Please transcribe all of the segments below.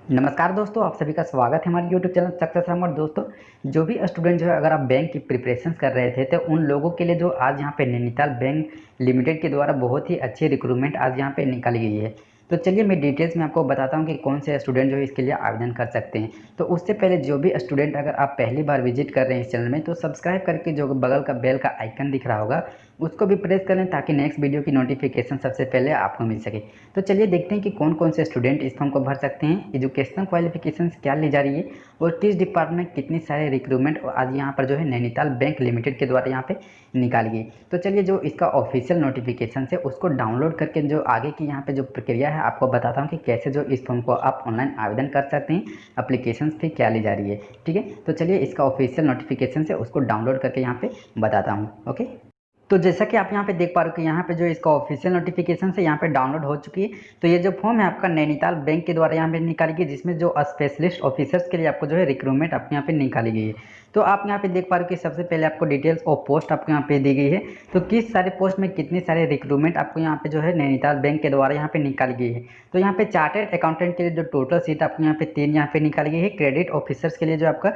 नमस्कार दोस्तों, आप सभी का स्वागत है हमारे यूट्यूब चैनल सक्सेस हमर। दोस्तों, जो भी स्टूडेंट जो है अगर आप बैंक की प्रिपरेशंस कर रहे थे तो उन लोगों के लिए जो आज यहाँ पे नैनीताल बैंक लिमिटेड के द्वारा बहुत ही अच्छी रिक्रूटमेंट आज यहाँ पे निकाली गई है। तो चलिए मैं डिटेल्स में आपको बताता हूँ कि कौन से स्टूडेंट जो है इसके लिए आवेदन कर सकते हैं। तो उससे पहले जो भी स्टूडेंट अगर आप पहली बार विजिट कर रहे हैं इस चैनल में, तो सब्सक्राइब करके जो बगल का बेल का आइकन दिख रहा होगा उसको भी प्रेस कर लें ताकि नेक्स्ट वीडियो की नोटिफिकेशन सबसे पहले आपको मिल सके। तो चलिए देखते हैं कि कौन कौन से स्टूडेंट इस फॉर्म को भर सकते हैं, एजुकेशनल क्वालिफिकेशन क्या ली जा रही है और किस डिपार्टमेंट कितनी सारे रिक्रूटमेंट आज यहाँ पर जो है नैनीताल बैंक लिमिटेड के द्वारा यहाँ पे निकाली गई। तो चलिए जो इसका ऑफिशियल नोटिफिकेशन है उसको डाउनलोड करके जो आगे की यहाँ पे जो प्रक्रिया है आपको बताता हूँ कि कैसे जो इस फॉर्म को आप ऑनलाइन आवेदन कर सकते हैं, अप्लीकेशन फी क्या ली जा रही है। ठीक है, तो चलिए इसका ऑफिशियल नोटिफिकेशन है उसको डाउनलोड करके यहाँ पे बताता हूँ। ओके, तो जैसा कि आप यहाँ पे देख पा रहे हो कि यहाँ पे जो इसका ऑफिशियल नोटिफिकेशन है यहाँ पे डाउनलोड हो चुकी है। तो ये जो फॉर्म है आपका नैनीताल बैंक के द्वारा यहाँ पे निकाली गई, जिसमें जो स्पेशलिस्ट ऑफिसर्स के लिए आपको जो है रिक्रूटमेंट आपको यहाँ पे निकाली गई है। तो आप यहाँ पे देख पा रहे हो कि सबसे पहले आपको डिटेल्स और पोस्ट आपको यहाँ पे दी गई है। तो किस सारे पोस्ट में कितनी सारे रिक्रूटमेंट आपको यहाँ पे जो है नैनीताल बैंक के द्वारा यहाँ पे निकाली गई है। तो यहाँ पे चार्टर्ड अकाउंटेंट के लिए जो टोटल सीट आपको यहाँ पे 3 यहाँ पे निकाली गई है। क्रेडिट ऑफिसर्स के लिए जो आपका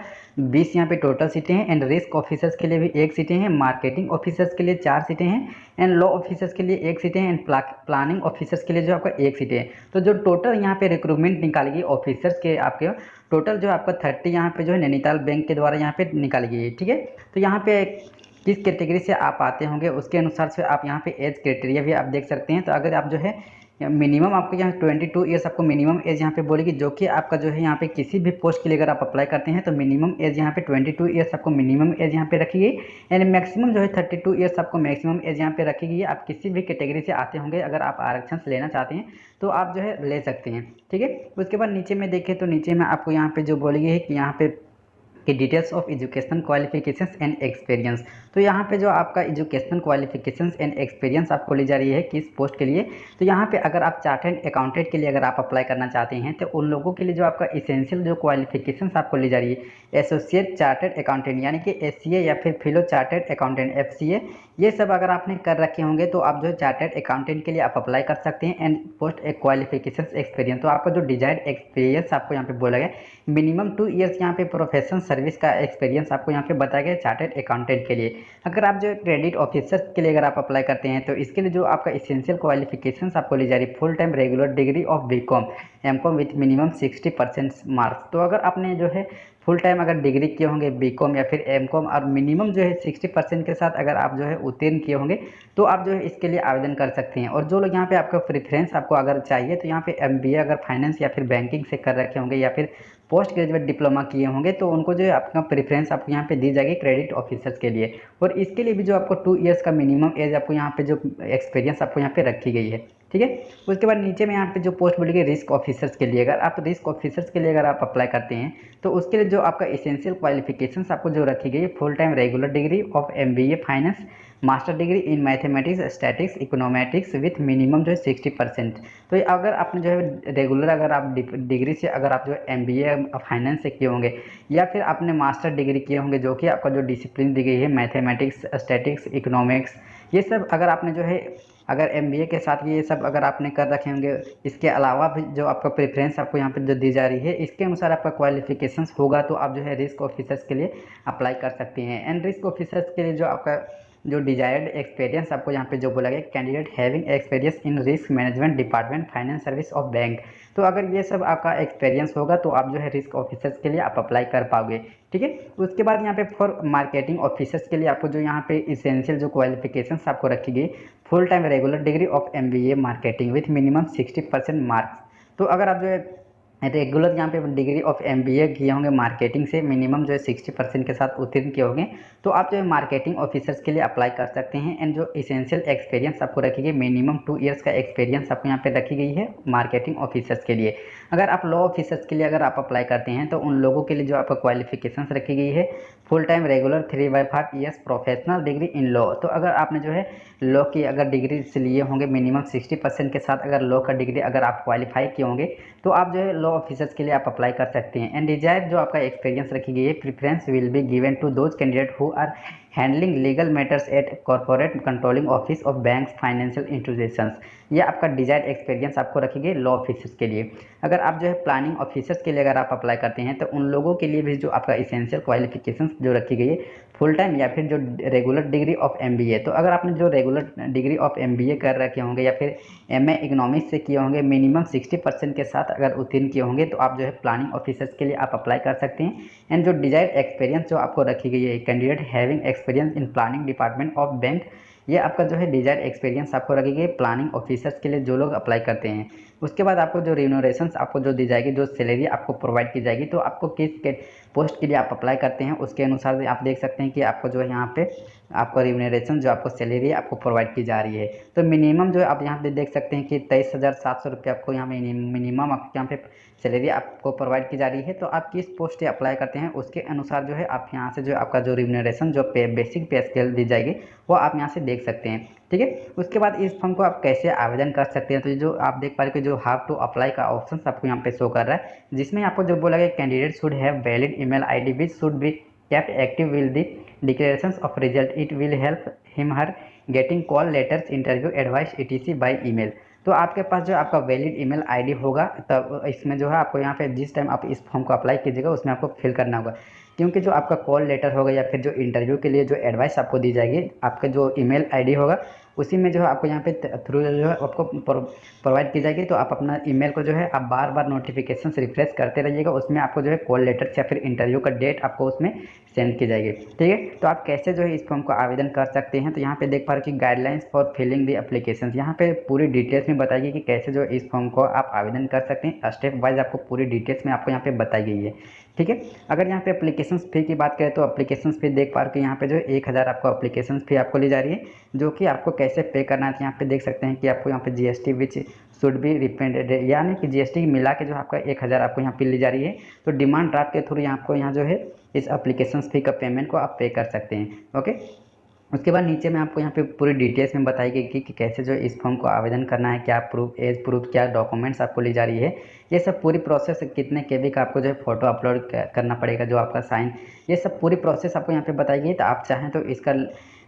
20 यहाँ पे टोटल सीटें हैं एंड रिस्क ऑफिसर्स के लिए भी 1 सीटें हैं। मार्केटिंग ऑफिसर्स के लिए 4 सीटें हैं एंड लॉ ऑफिसर्स के लिए 1 सीटें हैं एंड प्लानिंग ऑफिसर्स के लिए जो आपका 1 सीटें हैं। तो जो टोटल यहाँ पे रिक्रूटमेंट निकाली गई ऑफिसर्स के आपके टोटल जो आपका 30 यहाँ पे जो है नैनीताल बैंक के द्वारा यहाँ पे निकाली गई है। ठीक है, तो यहाँ पे किस कैटेगरी से आप आते होंगे उसके अनुसार से आप यहाँ पे एज क्राइटेरिया भी आप देख सकते हैं। तो अगर आप जो है मिनिमम आपको यहाँ 22 ईयर्स आपको मिनिमम एज यहाँ पे बोलेगी, जो कि आपका जो है यहाँ पे किसी भी पोस्ट के लिए अगर आप अप्लाई करते हैं तो मिनिमम एज यहाँ पे 22 ईयर्स आपको मिनिमम एज यहाँ पे रखी गई एंड मैक्सिमम जो है 32 ईयर्स आपको मैक्सिमम एज यहाँ पे रखी गई है। आप किसी भी कैटेगरी से आते होंगे, अगर आप आरक्षण से लेना चाहते हैं तो आप जो है ले सकते हैं। ठीक है, उसके बाद नीचे में देखें तो नीचे में आपको यहाँ पे जो बोली गई है कि यहाँ पे कि details of educational qualifications and experience. तो यहाँ पे जो आपका एजुकेशनल क्वालिफिकेशंस एंड एक्सपीरियंस आपको ली जा रही है किस पोस्ट के लिए। तो यहाँ पे अगर आप चार्टर्ड अकाउंटेंट के लिए अगर आप अप्लाई करना चाहते हैं तो उन लोगों के लिए जो आपका इसेंशियल जो क्वालिफिकेशंस आपको ली जा रही है एसोसिएट चार्टर्ड अकाउंटेंट यानी कि एससीए या फिर फेलो चार्टर्ड अकाउंटेंट एफसीए, ये सब अगर आपने कर रखे होंगे तो आप जो है चार्टर्ड अकाउंटेंट के लिए आप अप्लाई कर सकते हैं एंड पोस्ट क्वालिफिकेशन एक्सपीरियंस। तो आपका जो डिजायर्ड एक्सपीरियंस आपको यहाँ पे बोला गया मिनिमम 2 ईयर्स यहाँ पे प्रोफेशनल सर्विस का एक्सपीरियंस आपको यहाँ पे बताया गया चार्टर्ड अकाउंटेंट के लिए। अगर आप जो क्रेडिट ऑफिसर के लिए अगर आप अप्लाई करते हैं तो इसके लिए जो आपका इसेंशियल क्वालिफिकेशंस आपको ली जा रही है full time regular degree of BCom MCom with minimum 60% marks. तो अगर आपने जो है फुल टाइम अगर डिग्री किए होंगे बीकॉम या फिर एमकॉम और मिनिमम जो है 60% के साथ अगर आप जो है उत्तीर्ण किए होंगे तो आप जो है इसके लिए आवेदन कर सकते हैं। और जो लोग यहाँ पे आपका प्रेफरेंस आपको अगर चाहिए तो यहाँ पे एमबीए अगर फाइनेंस या फिर बैंकिंग से कर रखे होंगे या फिर पोस्ट ग्रेजुएट डिप्लोमा किए होंगे तो उनको जो है आपका प्रेफरेंस आपको यहाँ पे दी जाएगी क्रेडिट ऑफिसर्स के लिए। और इसके लिए भी जो आपको 2 ईयर्स का मिनिमम एज आपको यहाँ पे जो एक्सपीरियंस आपको यहाँ पे रखी गई है। ठीक है, उसके बाद नीचे में यहाँ पे जो पोस्ट बोलेगी रिस्क ऑफिसर्स के लिए, अगर आप रिस्क ऑफिसर्स के लिए अगर आप अप्लाई करते हैं तो उसके लिए जो आपका इसेंशियल क्वालिफिकेशंस आपको जो रखी गई है full time regular degree of MBA finance master degree in mathematics statics econometrics with minimum जो है 60%। तो अगर आपने जो है रेगुलर अगर आप डिग्री से अगर आप जो है एमबीए फाइनेंस से किए होंगे या फिर आपने मास्टर डिग्री किए होंगे जो कि आपका जो डिसिप्लिन दी गई है मैथमेटिक्स स्टैटिक्स इकोनॉमिक्स, ये सब अगर आपने जो है अगर एमबीए के साथ ये सब अगर आपने कर रखे होंगे, इसके अलावा भी जो आपका प्रेफरेंस आपको यहाँ पे जो दी जा रही है इसके अनुसार आपका क्वालिफिकेशंस होगा तो आप जो है रिस्क ऑफिसर्स के लिए अप्लाई कर सकते हैं। एंड रिस्क ऑफिसर्स के लिए जो आपका जो डिजायर्ड एक्सपीरियंस आपको यहाँ पे जो बोला गया candidate having experience in risk management department finance service of bank. तो अगर ये सब आपका एक्सपीरियंस होगा तो आप जो है रिस्क ऑफिसर्स के लिए आप अप्लाई कर पाओगे। ठीक है, उसके बाद यहाँ पे फॉर मार्केटिंग ऑफिसर्स के लिए आपको जो यहाँ पे इसेंशियल जो क्वालिफिकेशंस आपको रखी गई full time regular degree of MBA marketing with minimum 60% marks. तो अगर आप जो है रेगुलर यहाँ पे डिग्री ऑफ एमबीए किए होंगे मार्केटिंग से मिनिमम जो है 60% के साथ उत्तीर्ण किए होंगे तो आप जो है मार्केटिंग ऑफिसर्स के लिए अप्लाई कर सकते हैं। एंड जो इसेंशियल एक्सपीरियंस आपको रखी गई मिनिमम 2 ईयर्स का एक्सपीरियंस आपको यहाँ पे रखी गई है मार्केटिंग ऑफिसर्स के लिए। अगर आप लॉ ऑफिसर्स के लिए अगर आप अप्लाई करते हैं तो उन लोगों के लिए जो आपका क्वालिफिकेशंस रखी गई है full time regular 3/5 years professional degree in law. तो अगर आपने जो है लॉ की अगर डिग्री से लिए होंगे मिनिमम 60% के साथ अगर लॉ का डिग्री अगर आप क्वालिफाई किए होंगे तो आप जो है लॉ ऑफिसर्स के लिए आप अप्लाई कर सकते हैं। एंड डिजायर जो आपका एक्सपीरियंस रखी गई है preference will be given to those candidate who are handling legal matters at corporate controlling office of banks financial institutions. ये आपका डिजायर्ड एक्सपीरियंस आपको रखेंगे लॉ ऑफिसर्स के लिए। अगर आप जो है प्लानिंग ऑफिसर्स के लिए अगर आप अप्लाई करते हैं तो उन लोगों के लिए भी जो आपका इसेंशियल क्वालिफिकेशंस जो रखी गई है फुल टाइम या फिर जो रेगुलर डिग्री ऑफ एमबीए। तो अगर आपने जो रेगुलर डिग्री ऑफ एमबीए कर रखे होंगे या फिर एमए इकोनॉमिक्स से किए होंगे, मिनिमम 60% के साथ अगर उत्तीर्ण किए होंगे तो आप जो है प्लानिंग ऑफिसर्स के लिए आप अप्लाई कर सकते हैं। एंड जो डिजायर्ड एक्सपीरियंस जो आपको रखी गई है, candidate having experience in planning department of bank, ये आपका जो है डिजायर्ड एक्सपीरियंस आपको रखी गई प्लानिंग ऑफिसर्स के लिए जो लोग अप्लाई करते हैं। उसके बाद आपको जो रिम्यूनरेशंस आपको जो दी जाएगी, जो सैलरी आपको प्रोवाइड की जाएगी, तो आपको किस के पोस्ट के लिए आप अप्लाई करते हैं उसके अनुसार आप देख सकते हैं कि आपको जो है यहाँ पे आपको रिम्यूनरेशन जो आपको सैलरी आपको प्रोवाइड की जा रही है। तो मिनिमम जो आप यहाँ पे देख सकते हैं कि 23,700 रुपये आपको यहाँ मिनिमम आपको यहाँ पे सैलरी आपको प्रोवाइड की जा रही है। तो आप किस पोस्ट से अप्लाई करते हैं उसके अनुसार जो है आप यहाँ से जो आपका जो रिम्यूनरेशन जो बेसिक पे स्केल दी जाएगी वो आप यहाँ से देख सकते हैं। ठीक है, उसके बाद इस फॉर्म को आप कैसे आवेदन कर सकते हैं, तो जो आप देख पा रहे हैं कि जो हाउ टू अप्लाई का ऑप्शन आपको यहाँ पे शो कर रहा है, जिसमें आपको जो बोला गया candidate should have valid email ID which should be kept active will the declarations of result. It will help him her getting call letters interview advice etc by email। तो आपके पास जो आपका वैलिड ईमेल आईडी होगा तब इसमें जो है आपको यहाँ पे जिस टाइम आप इस फॉर्म को अप्लाई कीजिएगा उसमें आपको फिल करना होगा, क्योंकि जो आपका कॉल लेटर होगा या फिर जो इंटरव्यू के लिए जो एडवाइस आपको दी जाएगी आपका जो ईमेल आईडी होगा उसी में जो है आपको यहाँ पे थ्रू जो है आपको प्रोवाइड की जाएगी। तो आप अपना ईमेल को जो है आप बार बार नोटिफिकेशन रिफ्रेश करते रहिएगा, उसमें आपको जो है कॉल लेटर या फिर इंटरव्यू का डेट आपको उसमें सेंड की जाएगी। ठीक है, तो आप कैसे जो है इस फॉर्म को आवेदन कर सकते हैं, तो यहाँ पे देख पा रहे कि guidelines for filling the application, यहाँ पे पूरी डिटेल्स में बताएगी कि कैसे जो इस फॉर्म को आप आवेदन कर सकते हैं। स्टेप वाइज आपको पूरी डिटेल्स में आपको यहाँ पे बताई गई है। ठीक है, अगर यहाँ पे एप्लीकेशन फ़ी की बात करें तो एप्लीकेशन फ़ी देख पा रहे कि यहाँ पे जो 1,000 आपको एप्लीकेशन फ़ी आपको ली जा रही है, जो कि आपको कैसे पे करना है। तो यहाँ पे देख सकते हैं कि आपको यहाँ पे GST which should be refunded, यानी कि जीएसटी मिला के जो आपका 1,000 आपको यहाँ पे ली जा रही है। तो डिमांड ड्राफ्ट के थ्रू आपको यहाँ जो है इस एप्लीकेशन फ़ी का पेमेंट को आप पे कर सकते हैं। ओके, उसके बाद नीचे में आपको यहाँ पे पूरी डिटेल्स में बताई गई कि कैसे जो इस फॉर्म को आवेदन करना है, क्या प्रूफ एज प्रूफ क्या डॉक्यूमेंट्स आपको ली जा रही है, ये सब पूरी प्रोसेस, कितने केबी का आपको जो है फ़ोटो अपलोड करना पड़ेगा, जो आपका साइन, ये सब पूरी प्रोसेस आपको यहाँ पे बताई गई। तो आप चाहें तो इसका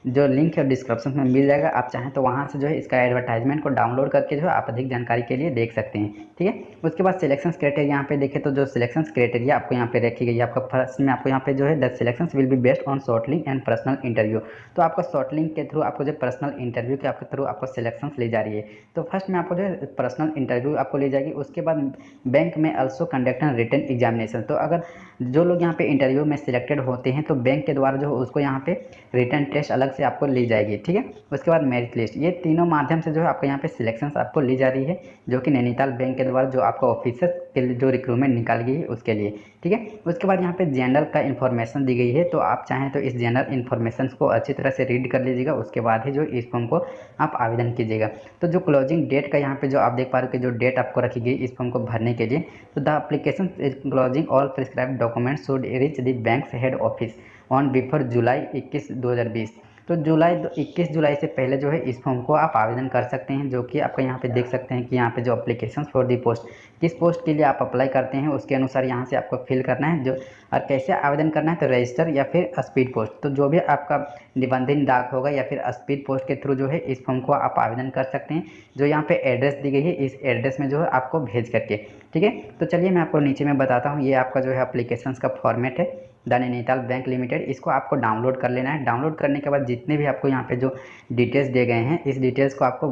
जो लिंक है डिस्क्रिप्शन में मिल जाएगा, आप चाहें तो वहाँ से जो है इसका एडवर्टाइजमेंट को डाउनलोड करके जो है आप अधिक जानकारी के लिए देख सकते हैं। ठीक है, उसके बाद सिलेक्शन क्राइटेरिया यहाँ पे देखें तो जो सिलेक्शन क्राइटेरिया आपको यहाँ पे रखी गई है, आपका फर्स्ट में आपको यहाँ पे जो है the selection will be based on shortlisting and personal interview. तो आपका शॉर्टलिंग के थ्रू आपको जो पर्सनल इंटरव्यू के आपके थ्रू आपको सिलेक्शन ली जा रही है। तो फर्स्ट में आपको जो है पर्सनल इंटरव्यू आपको ली जाएगी, उसके बाद बैंक में ऑल्सो कंडक्ट रिटन एग्जामिनेशन। तो अगर जो लोग यहाँ पे इंटरव्यू में सिलेक्टेड होते हैं तो बैंक के द्वारा जो उसको यहाँ पे रिटन टेस्ट अलग से आपको ली जाएगी। ठीक है, उसके बाद मेरिट लिस्ट, ये तीनों माध्यम से जो है आपको यहाँ पे सिलेक्शंस आपको ली जा रही है, जो कि नैनीताल बैंक के द्वारा जो आपका ऑफिसर के लिए जो रिक्रूटमेंट निकाली गई है उसके लिए। ठीक है, उसके बाद यहाँ पे जनरल का इन्फॉर्मेशन दी गई है, तो आप चाहें तो इस जनरल इन्फॉर्मेशन को अच्छी तरह से रीड कर लीजिएगा, उसके बाद ही जो इस फॉर्म को आप आवेदन कीजिएगा। तो जो क्लोजिंग डेट का यहाँ पे जो आप देख पा रहे हो कि जो डेट आपको रखी गई इस फॉर्म को भरने के लिए, तो the application is closing all prescribed documents should reach the banks head office on before जुलाई 21, 2020। तो 21 जुलाई से पहले जो है इस फॉर्म को आप आवेदन कर सकते हैं, जो कि आपका यहाँ पे देख सकते हैं कि यहाँ पे जो एप्लीकेशन फॉर दी पोस्ट, किस पोस्ट के लिए आप अप्लाई करते हैं उसके अनुसार यहाँ से आपको फिल करना है। जो और कैसे आवेदन करना है, तो रजिस्टर या फिर स्पीड पोस्ट, तो जो भी आपका निबंधन डाक होगा या फिर स्पीड पोस्ट के थ्रू जो है इस फॉर्म को आप आवेदन कर सकते हैं। जो यहाँ पे एड्रेस दी गई है इस एड्रेस में जो है आपको भेज करके। ठीक है, तो चलिए मैं आपको नीचे में बताता हूँ, ये आपका जो है एप्लीकेशन का फॉर्मेट है द नैनीताल बैंक लिमिटेड। इसको आपको डाउनलोड कर लेना है। डाउनलोड करने के बाद जितने भी आपको यहाँ पे जो डिटेल्स दिए गए हैं इस डिटेल्स को आपको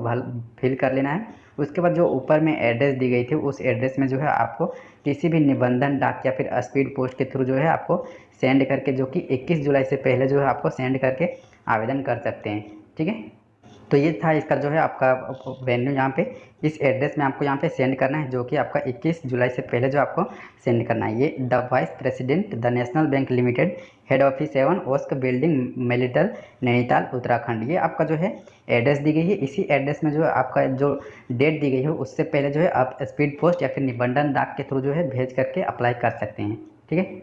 फिल कर लेना है। उसके बाद जो ऊपर में एड्रेस दी गई थी उस एड्रेस में जो है आपको किसी भी निबंधन डाक या फिर स्पीड पोस्ट के थ्रू जो है आपको सेंड करके, जो कि 21 जुलाई से पहले जो है आपको सेंड करके आवेदन कर सकते हैं। ठीक है, तो ये था इसका जो है आपका वेन्यू, यहाँ पे इस एड्रेस में आपको यहाँ पे सेंड करना है, जो कि आपका 21 जुलाई से पहले जो आपको सेंड करना है। ये the vice president the national bank limited, head office 7 ओस्क बिल्डिंग मेलिटल, नैनीताल उत्तराखंड। ये आपका जो है एड्रेस दी गई है। इसी एड्रेस में जो है आपका जो डेट दी गई है उससे पहले जो है आप स्पीड पोस्ट या फिर निबंधन डाक के थ्रू जो है भेज करके अप्लाई कर सकते हैं। ठीक है।